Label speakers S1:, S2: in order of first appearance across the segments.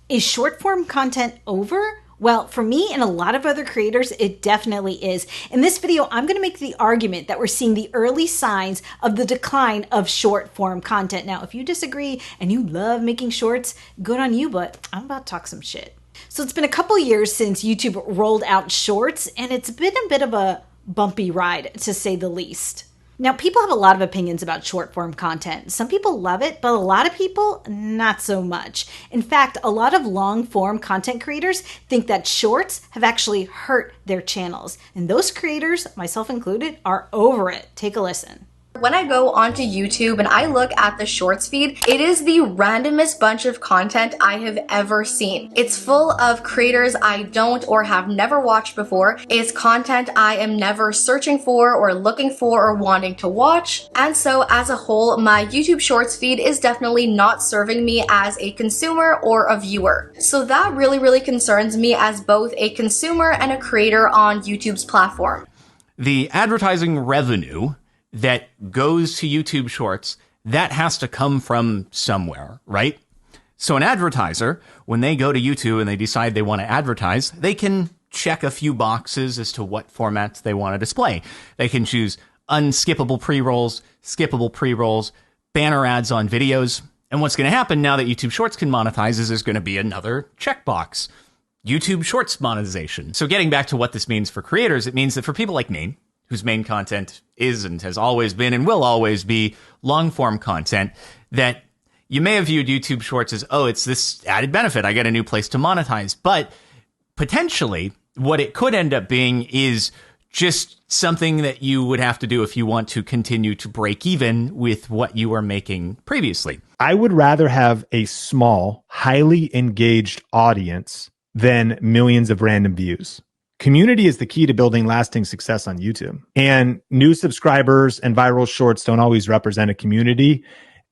S1: Is short form content over? Well, for me and a lot of other creators, it definitely is. In this video, I'm going to make the argument that we're seeing the early signs of the decline of short form content. Now, if you disagree and you love making shorts, good on you, but I'm about to talk some shit. So it's been a couple years since YouTube rolled out shorts, and it's been a bit of a bumpy ride, to say the least. Now, people have a lot of opinions about short form content. Some people love it, but a lot of people, not so much. In fact, a lot of long form content creators think that shorts have actually hurt their channels. And those creators, myself included, are over it. Take a listen.
S2: When I go onto YouTube and I look at the shorts feed, it is the randomest bunch of content I have ever seen. It's full of creators I don't or have never watched before. It's content I am never searching for or looking for or wanting to watch. And so as a whole, my YouTube shorts feed is definitely not serving me as a consumer or a viewer. So that really concerns me as both a consumer and a creator on YouTube's platform.
S3: The advertising revenue that goes to YouTube Shorts, that has to come from somewhere, right? So an advertiser, when they go to YouTube and they decide they want to advertise, they can check a few boxes as to what formats they want to display. They can choose unskippable pre-rolls, skippable pre-rolls, banner ads on videos. And what's going to happen now that YouTube Shorts can monetize is there's going to be another checkbox. YouTube Shorts monetization. So getting back to what this means for creators, it means that for people like me, whose main content is and has always been and will always be long-form content, that you may have viewed YouTube Shorts as, oh, it's this added benefit. I get a new place to monetize. But potentially, what it could end up being is just something that you would have to do if you want to continue to break even with what you were making previously.
S4: I would rather have a small, highly engaged audience than millions of random views. Community is the key to building lasting success on YouTube. And new subscribers and viral shorts don't always represent a community,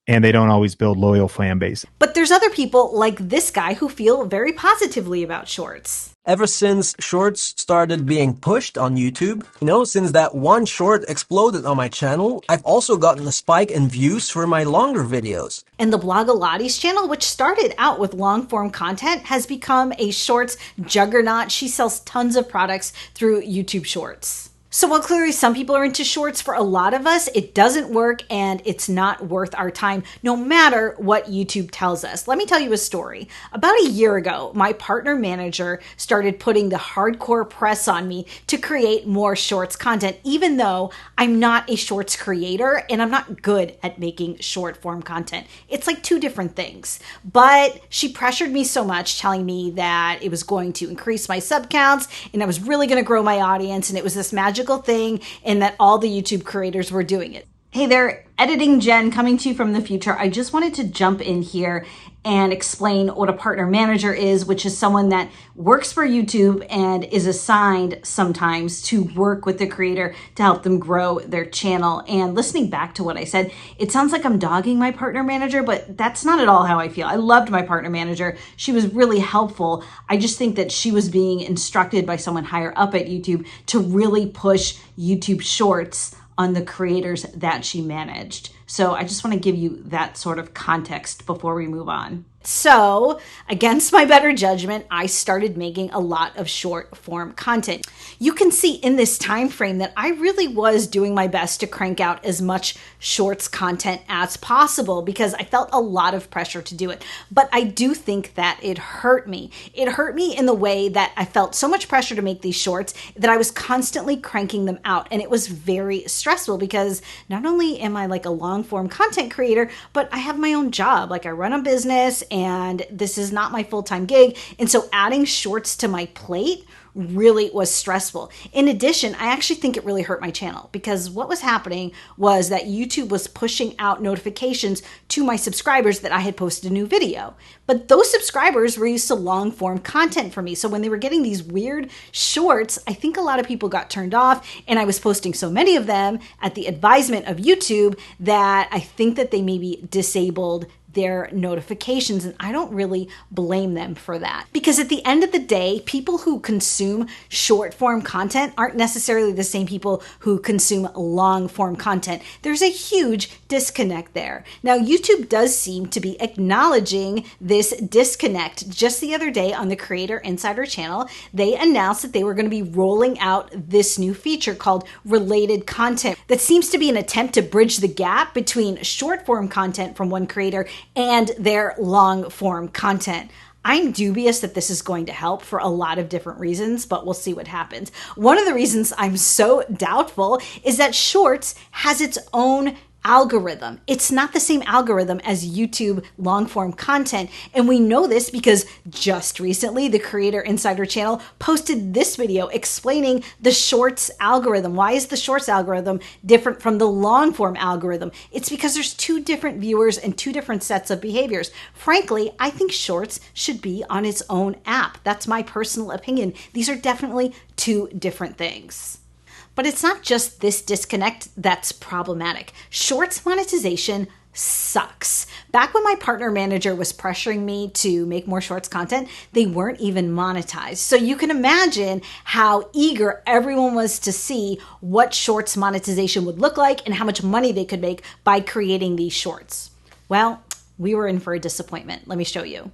S4: and they don't always build loyal fan base.
S1: But there's other people like this guy who feel very positively about shorts.
S5: Ever since shorts started being pushed on YouTube, since that one short exploded on my channel, I've also gotten a spike in views for my longer videos.
S1: And the Blogilates channel, which started out with long form content, has become a shorts juggernaut. She sells tons of products through YouTube Shorts. So while clearly some people are into shorts, for a lot of us, it doesn't work and it's not worth our time, no matter what YouTube tells us. Let me tell you a story. About a year ago, my partner manager started putting the hardcore press on me to create more shorts content, even though I'm not a shorts creator and I'm not good at making short form content. It's like two different things. But she pressured me so much, telling me that it was going to increase my sub counts and I was really going to grow my audience, and it was this magical thing and that all the YouTube creators were doing it. Hey there, editing Jen coming to you from the future. I just wanted to jump in here and explain what a partner manager is, which is someone that works for YouTube and is assigned sometimes to work with the creator to help them grow their channel. And listening back to what I said, it sounds like I'm dogging my partner manager, but that's not at all how I feel. I loved my partner manager. She was really helpful. I just think that she was being instructed by someone higher up at YouTube to really push YouTube Shorts on the creators that she managed. So I just want to give you that sort of context before we move on. So, against my better judgment, I started making a lot of short form content. You can see in this time frame that I really was doing my best to crank out as much shorts content as possible because I felt a lot of pressure to do it. But I do think that it hurt me. It hurt me in the way that I felt so much pressure to make these shorts that I was constantly cranking them out. And it was very stressful because not only am I like a long form content creator, but I have my own job. Like I run a business and this is not my full-time gig. And so adding shorts to my plate really was stressful. In addition, I actually think it really hurt my channel because what was happening was that YouTube was pushing out notifications to my subscribers that I had posted a new video. But those subscribers were used to long form content from me. So when they were getting these weird shorts, I think a lot of people got turned off, and I was posting so many of them at the advisement of YouTube that I think that they maybe disabled their notifications. And I don't really blame them for that. Because at the end of the day, people who consume short form content aren't necessarily the same people who consume long form content. There's a huge disconnect there. Now, YouTube does seem to be acknowledging this disconnect. Just the other day on the Creator Insider channel, they announced that they were going to be rolling out this new feature called related content that seems to be an attempt to bridge the gap between short form content from one creator and their long form content. I'm dubious that this is going to help for a lot of different reasons, but we'll see what happens. One of the reasons I'm so doubtful is that Shorts has its own algorithm. It's not the same algorithm as YouTube long form content. And we know this because just recently, the Creator Insider channel posted this video explaining the Shorts algorithm. Why is the Shorts algorithm different from the long form algorithm? It's because there's two different viewers and two different sets of behaviors. Frankly, I think Shorts should be on its own app. That's my personal opinion. These are definitely two different things. But it's not just this disconnect that's problematic. Shorts monetization sucks. Back when my partner manager was pressuring me to make more Shorts content, they weren't even monetized. So you can imagine how eager everyone was to see what Shorts monetization would look like and how much money they could make by creating these Shorts. Well, we were in for a disappointment. Let me show you.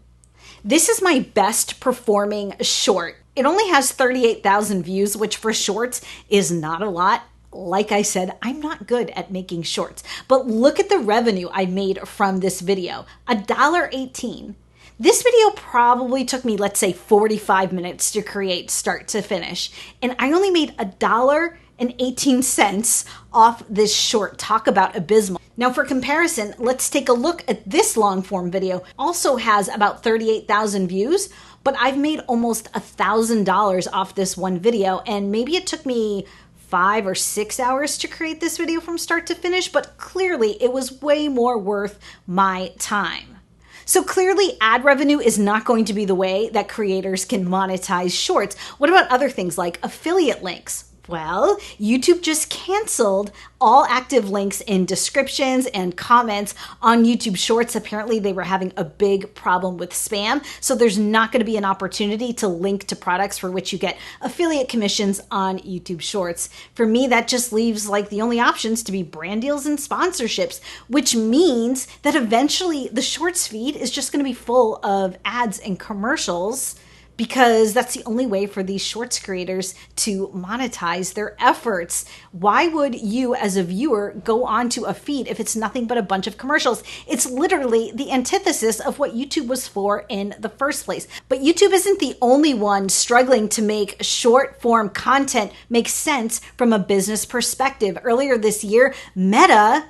S1: This is my best performing short. It only has 38,000 views, which for Shorts is not a lot. Like I said, I'm not good at making Shorts, but look at the revenue I made from this video, $1.18. This video probably took me, let's say, 45 minutes to create start to finish, and I only made $1.18 off this short. Talk about abysmal. Now for comparison, let's take a look at this long form video. Also has about 38,000 views, but I've made almost $1,000 off this one video, and maybe it took me 5 or 6 hours to create this video from start to finish, but clearly it was way more worth my time. So clearly ad revenue is not going to be the way that creators can monetize Shorts. What about other things like affiliate links? Well, YouTube just canceled all active links in descriptions and comments on YouTube Shorts. Apparently, they were having a big problem with spam. So there's not going to be an opportunity to link to products for which you get affiliate commissions on YouTube Shorts. For me, that just leaves like the only options to be brand deals and sponsorships, which means that eventually the Shorts feed is just going to be full of ads and commercials, because that's the only way for these Shorts creators to monetize their efforts. Why would you as a viewer go onto a feed if it's nothing but a bunch of commercials? It's literally the antithesis of what YouTube was for in the first place. But YouTube isn't the only one struggling to make short form content make sense from a business perspective. Earlier this year, Meta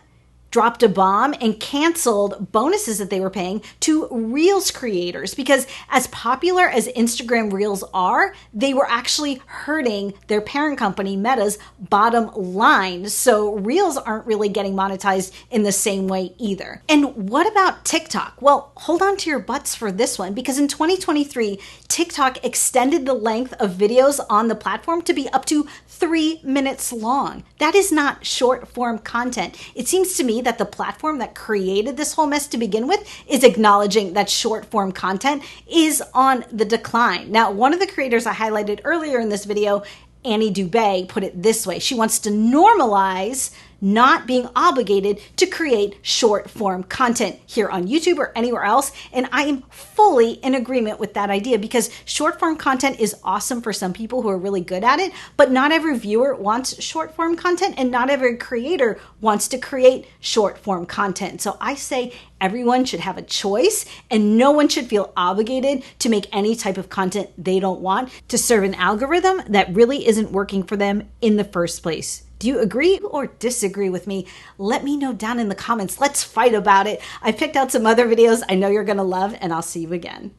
S1: dropped a bomb and canceled bonuses that they were paying to Reels creators, because as popular as Instagram Reels are, they were actually hurting their parent company Meta's bottom line. So Reels aren't really getting monetized in the same way either. And what about TikTok? Well, hold on to your butts for this one, because in 2023, TikTok extended the length of videos on the platform to be up to 3 minutes long. That is not short form content. It seems to me that the platform that created this whole mess to begin with is acknowledging that short form content is on the decline. Now, one of the creators I highlighted earlier in this video, Annie Dubé, put it this way. She wants to normalize not being obligated to create short form content here on YouTube or anywhere else. And I am fully in agreement with that idea, because short form content is awesome for some people who are really good at it, but not every viewer wants short form content, and not every creator wants to create short form content. So I say everyone should have a choice, and no one should feel obligated to make any type of content they don't want to serve an algorithm that really isn't working for them in the first place. Do you agree or disagree with me? Let me know down in the comments. Let's fight about it. I picked out some other videos I know you're going to love, and I'll see you again.